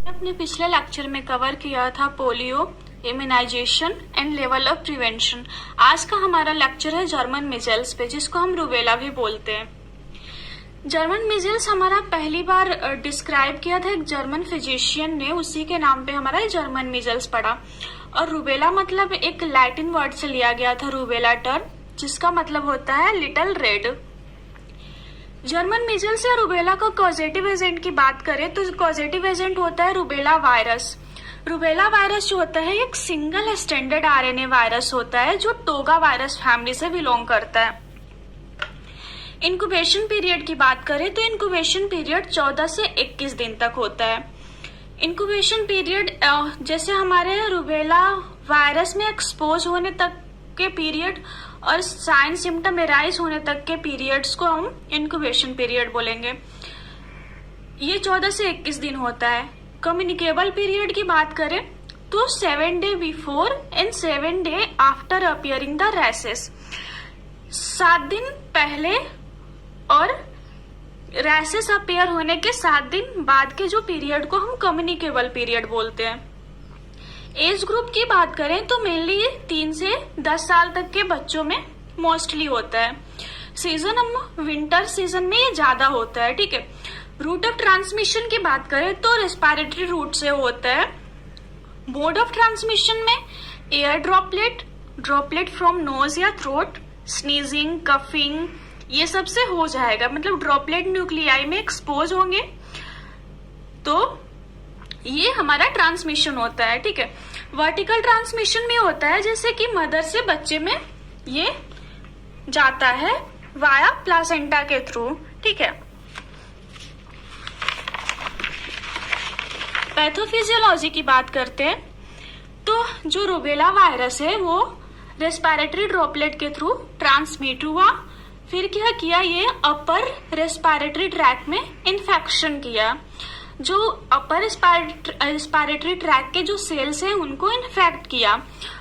अपने पिछले लेक्चर में कवर किया था polio, immunisation and level of prevention. आज का हमारा लेक्चर है जर्मन मीजल्स पे, जिसको हम रूबेला भी बोलते हैं। जर्मन मीजल्स हमारा पहली बार डिस्क्राइब किया था एक जर्मन फिजिशियन ने, उसी के नाम पे हमारा जर्मन मीजल्स पड़ा। और रूबेला मतलब एक लैटिन वर्ड से लिया गया था रूबेला टर्म, जिसका मतलब होता है लिटिल रेड। जर्मन मीजल्स या रूबेला का कॉजेटिव एजेंट की बात करें तो कॉजेटिव एजेंट होता है रूबेला वायरस। रूबेला वायरस जो होता है एक सिंगल स्टैंडर्ड आरएनए वायरस होता है जो टोगा वायरस फैमिली से बिलोंग करता है। इंक्यूबेशन पीरियड की बात करें तो इंक्यूबेशन पीरियड 14 से 21 दिन तक होता है। इंक्यूबेशन पीरियड जैसे हमारे रूबेला वायरस में एक्सपोज होने तक के पीरियड और साइन सिम्टम एराइज होने तक के पीरियड्स को हम इंक्यूबेशन पीरियड बोलेंगे। ये 14 से 21 दिन होता है। कम्युनिकेबल पीरियड की बात करें तो 7 day before and 7 day after appearing the rashes. 7 दिन पहले और रैसेस अपियर होने के 7 दिन बाद के जो पीरियड को हम कम्युनिकेबल पीरियड बोलते हैं। एज ग्रुप की बात करें तो मेनली ये 3 से 10 साल तक के बच्चों में मोस्टली होता है। सीजन हम विंटर सीजन में ये ज्यादा होता है, ठीक है। रूट ऑफ ट्रांसमिशन की बात करें तो रेस्पिरेटरी रूट से होता है। मोड ऑफ ट्रांसमिशन में air droplet, droplet from knows या थ्रोट, स्नीजिंग, कफिंग, ये सबसे हो जाएगा। मतलब ड्रॉपलेट न्यूक्लियाई में एक्सपोज होंगे तो ये हमारा ट्रांसमिशन होता है, ठीक है। वर्टिकल ट्रांसमिशन में होता है जैसे कि मदर से बच्चे में ये जाता है वाया प्लासेंटा के थ्रू, ठीक है। पैथोफिजियोलॉजी की बात करते हैं तो जो रूबेला वायरस है वो रेस्पिरेटरी ड्रॉपलेट के थ्रू ट्रांसमिट हुआ। फिर क्या किया, ये अपर रेस्पिरेटरी ट्रैक में इन्फेक्शन किया। जो अपर रेस्पिरेटरी ट्रैक के जो सेल्स हैं उनको इन्फेक्ट किया।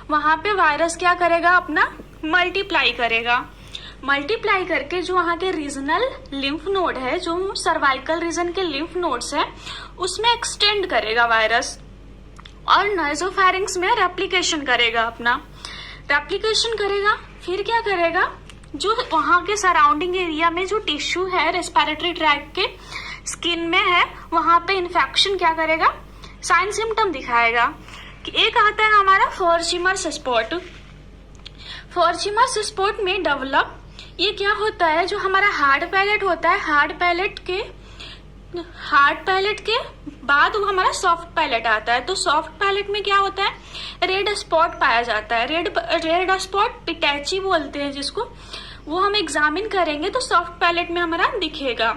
वहां पे वायरस क्या करेगा, अपना मल्टीप्लाई करेगा। मल्टीप्लाई करके जो वहां के रीजनल लिम्फ नोड है, जो सर्वाइकल रीजन के लिम्फ नोड्स है, उसमें एक्सटेंड करेगा वायरस और नाइजोफैरिंग्स में रेप्लिकेशन करेगा। अपना रेप्लिकेशन करेगा। फिर क्या करेगा, जो वहां के सराउंडिंग एरिया में जो टिश्यू है रेस्पिरेटरी ट्रैक के स्किन में है, वहां पे इन्फेक्शन क्या करेगा, साइन सिम्टम दिखाएगा। कि एक आता है हमारा फॉर्चिमर्स स्पॉट। फॉर्चिमर्स स्पॉट में डेवलप ये क्या होता है, जो हमारा हार्ड पैलेट होता है, हार्ड पैलेट के बाद वो हमारा सॉफ्ट पैलेट आता है। तो सॉफ्ट पैलेट में क्या होता है, रेड स्पॉट पाया जाता है। रेड स्पॉट पिटैची बोलते हैं जिसको, वो हम एग्जामिन करेंगे तो सॉफ्ट पैलेट में हमारा दिखेगा।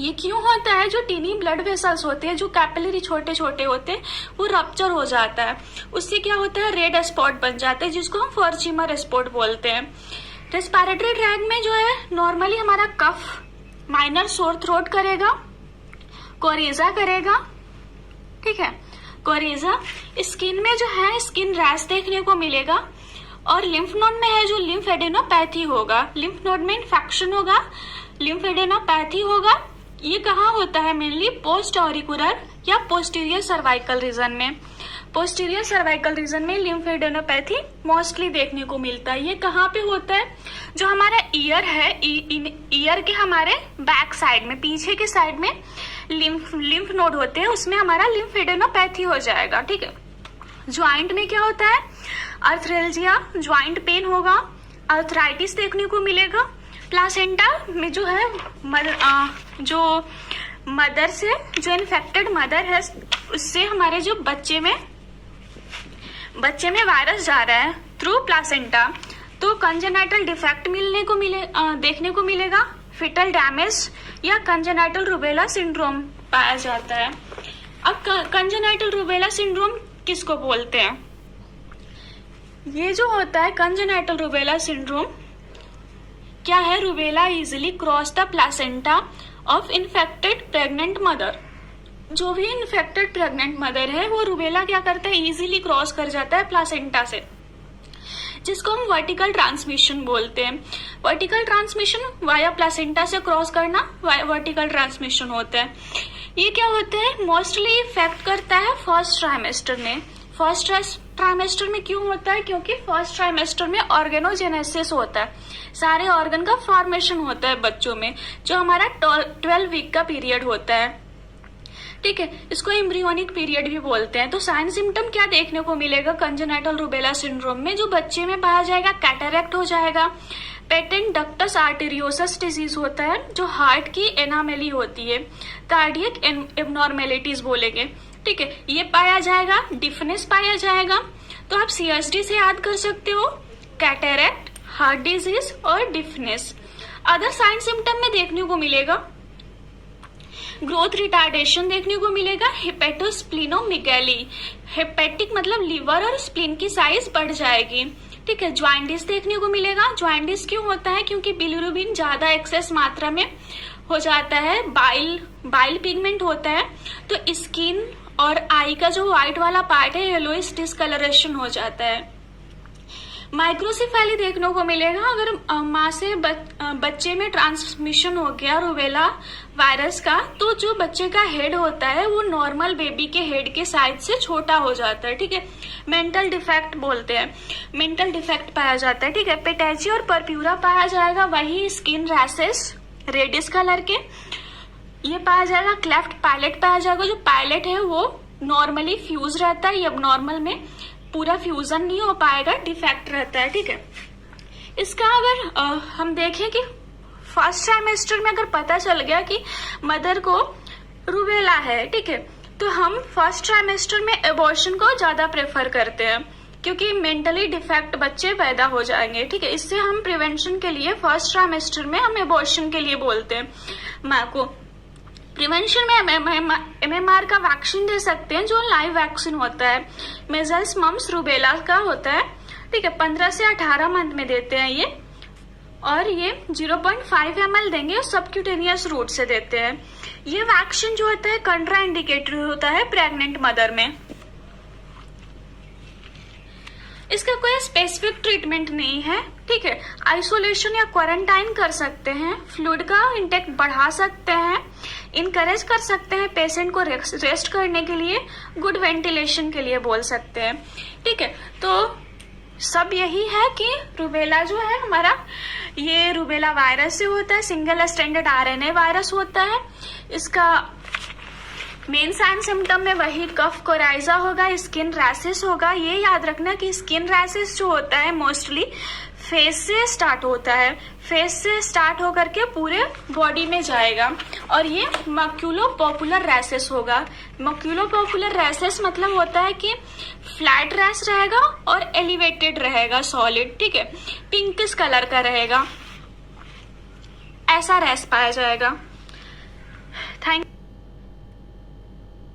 ये क्यों होता है, जो टीनी ब्लड वेसल्स होते हैं, जो कैपिलरी छोटे छोटे होते हैं, वो रप्चर हो जाता है। उससे क्या होता है, रेड स्पॉट बन जाते हैं जिसको हम फॉर्चिमर स्पॉट बोलते हैं। रेस्पिरेटरी ट्रैक में जो है नॉर्मली हमारा कफ, माइनर सोर थ्रोट करेगा, कोरेजा करेगा, ठीक है। कोरेजा स्किन में जो है स्किन रैश देखने को मिलेगा। और लिम्फ नोड में है जो लिम्फेडेनोपैथी होगा, लिम्फ नोड में इन्फेक्शन होगा, लिम्फेडेनोपैथी होगा। ये कहाँ होता है, मेनली पोस्ट ऑरिकुलर या पोस्टीरियर सर्वाइकल रीजन में। पोस्टीरियर सर्वाइकल रीजन में लिम्फेडेनोपैथी मोस्टली देखने को मिलता है। ये कहाँ पे होता है, जो हमारा ईयर है, ईयर के हमारे बैक साइड में, पीछे के साइड में लिम्फ नोड होते हैं, उसमें हमारा लिम्फेडेनोपैथी हो जाएगा, ठीक है। ज्वाइंट में क्या होता है, आर्थरेल्जिया, ज्वाइंट पेन होगा, आर्थराइटिस देखने को मिलेगा। प्लासेंटा में जो है जो मदर से, जो इन्फेक्टेड मदर है, उससे हमारे जो बच्चे में वायरस जा रहा है थ्रू प्लासेंटा, तो कंजेनाइटल डिफेक्ट देखने को मिलेगा। फिटल डैमेज या कंजेनाइटल रूबेला सिंड्रोम पाया जाता है। अब कंजेनाइटल रूबेला सिंड्रोम किसको बोलते हैं, ये जो होता है कंजेनाइटल रूबेला सिंड्रोम क्या है, rubella easily cross the placenta of infected pregnant mother. जो भी इन्फेक्टेड प्रेग्नेंट मदर है वो रूबेला क्या करता है, इजिली क्रॉस कर जाता है प्लासेंटा से, जिसको हम वर्टिकल ट्रांसमिशन बोलते हैं। वर्टिकल ट्रांसमिशन वाया प्लासेंटा से क्रॉस करना वर्टिकल ट्रांसमिशन होता है। ये क्या होता है, मोस्टली इफेक्ट करता है फर्स्ट ट्राइमेस्टर में। फर्स्ट ट्राइमेस्टर में क्यों होता है, क्योंकि फर्स्ट ट्राइमेस्टर में ऑर्गेनोजेनेसिस होता है, सारे ऑर्गन का फॉर्मेशन होता है बच्चों में, जो हमारा 12 वीक का पीरियड होता है, ठीक है। इसको एम्ब्रियोनिक पीरियड भी बोलते हैं। तो साइन सिम्टम क्या देखने को मिलेगा कंजेनाइटल रूबेला सिंड्रोम में, जो बच्चे में पाया जाएगा, कैटरेक्ट हो जाएगा, पेटेंट डक्टस आर्टेरियोसस डिजीज होता है, जो हार्ट की एनामेली होती है, कार्डियक एबनॉर्मेलिटीज बोलेंगे, ठीक है, ये पाया जाएगा, डिफनेस पाया जाएगा। तो आप सीएसडी से याद कर सकते हो, कैटरेक्ट, हार्ट डिजीज और डिफनेस। अदर साइन सिम्टम में देखने को मिलेगा ग्रोथ रिटार्डेशन देखने को मिलेगा, हेपेटोस्प्लिनोमेगैली, हेपेटिक मतलब लीवर और स्प्लीन की साइज बढ़ जाएगी, ठीक है। ज्वाइंटिस देखने को मिलेगा। ज्वाइंटिस क्यों होता है, क्योंकि बिलिरुबिन ज्यादा एक्सेस मात्रा में हो जाता है, बाइल पिगमेंट होता है, तो स्किन और आई का जो व्हाइट वाला पार्ट है येलोइश डिस्कलरेशन हो जाता है। माइक्रोसिफेली देखने को मिलेगा, अगर माँ से बच्चे में ट्रांसमिशन हो गया रूबेला वायरस का, तो जो बच्चे का हेड होता है वो नॉर्मल बेबी के हेड के साइज से छोटा हो जाता है, ठीक है। मेंटल डिफेक्ट बोलते हैं, मेंटल डिफेक्ट पाया जाता है, ठीक है। पेटैची और परप्यूरा पाया जाएगा, वही स्किन रैसेस रेडिस कलर के, ये पाया जाएगा। क्लेफ्ट पैलेट पाया जाएगा, जो पैलेट है वो नॉर्मली फ्यूज रहता है, अब नॉर्मल में पूरा फ्यूजन नहीं हो पाएगा, डिफेक्ट रहता है, ठीक है। इसका अगर हम देखें कि फर्स्ट ट्राइमेस्टर में अगर पता चल गया कि मदर को रूबेला है, ठीक है, तो हम फर्स्ट ट्राइमेस्टर में एबॉर्शन को ज्यादा प्रेफर करते हैं, क्योंकि मेंटली डिफेक्ट बच्चे पैदा हो जाएंगे, ठीक है। इससे हम प्रिवेंशन के लिए फर्स्ट ट्राइमेस्टर में हम एबॉर्शन के लिए बोलते हैं माँ को। प्रिवेंशन में MMR का वैक्सीन दे सकते हैं, जो लाइव वैक्सीन होता है, मेजल्स मम्स रूबेला का होता है, ठीक है। 15 से 18 मंथ में देते हैं ये, और ये 0.5 ml देंगे और सबक्यूटेनियस रूट से देते हैं। ये वैक्सीन जो होता है कंट्रा इंडिकेटेड होता है प्रेग्नेंट मदर में। इसका कोई स्पेसिफिक ट्रीटमेंट नहीं है, ठीक है। आइसोलेशन या क्वारंटाइन कर सकते हैं, फ्लूइड का इंटेक बढ़ा सकते हैं, इनकरेज कर सकते हैं पेशेंट को रेस्ट करने के लिए, गुड वेंटिलेशन के लिए बोल सकते हैं, ठीक है। तो सब यही है कि रूबेला जो है हमारा, ये रूबेला वायरस से होता है, सिंगल स्ट्रैंडेड RNA वायरस होता है। इसका मेन साइन सिम्टम में वही कफ कोराइजा होगा, स्किन रैसेस होगा। ये याद रखना कि स्किन रैसेस जो होता है मोस्टली फेस से स्टार्ट होता है, फेस से स्टार्ट होकर के पूरे बॉडी में जाएगा, और ये मक्यूलोपॉपुलर रैसेस होगा। मक्यूलोपॉपुलर रैसेस मतलब होता है कि फ्लैट रैस रहेगा और एलिवेटेड रहेगा, सॉलिड, ठीक है, पिंकिश कलर का रहेगा, ऐसा रैस पाया जाएगा। थैंक